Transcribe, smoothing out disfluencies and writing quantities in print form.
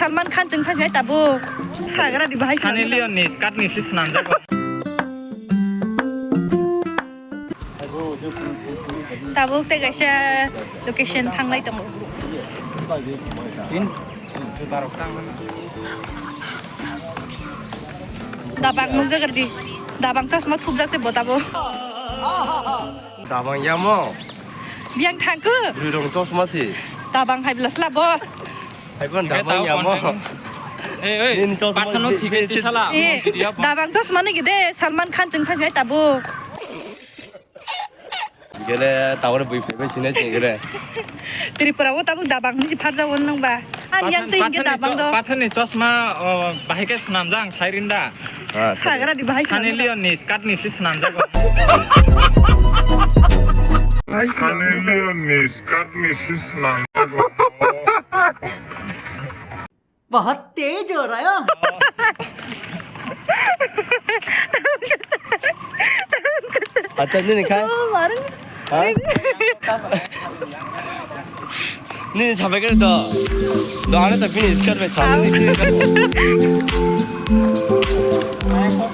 살만 칸 증탕이 따부 사그라 디바이 사니 리온니 스카트니 시스난자고 따부 때가샤 로케이션 탕라이 동 인 주다로 쌍 다방 문제거디 다방 차스마 툭작세 보다부 다방 야모 비앙 탕크 우리랑 조스마시 다방 하이블라슬라보 이건 다방 야모 에이 파타노 티게티 살아 예 다방 차스마는 기대 살만 칸 증탕이 따부 이게 다오를 부입되고 지내지 그래 트리프라고 따부 다방 니 파자 원능 바 아니안 쓰인게 다방도 파타니 조스마 바히게 스남장 사이린다 사그라 디바이 사니 리온니 스카트니 시스난자고 사니 리온니 스카트니 시스난자고 बहुत तेज हो रहा है 아따 너네 가 말은 너네 잡아 그래도 너 안에다 비니 스카르베 잡는 거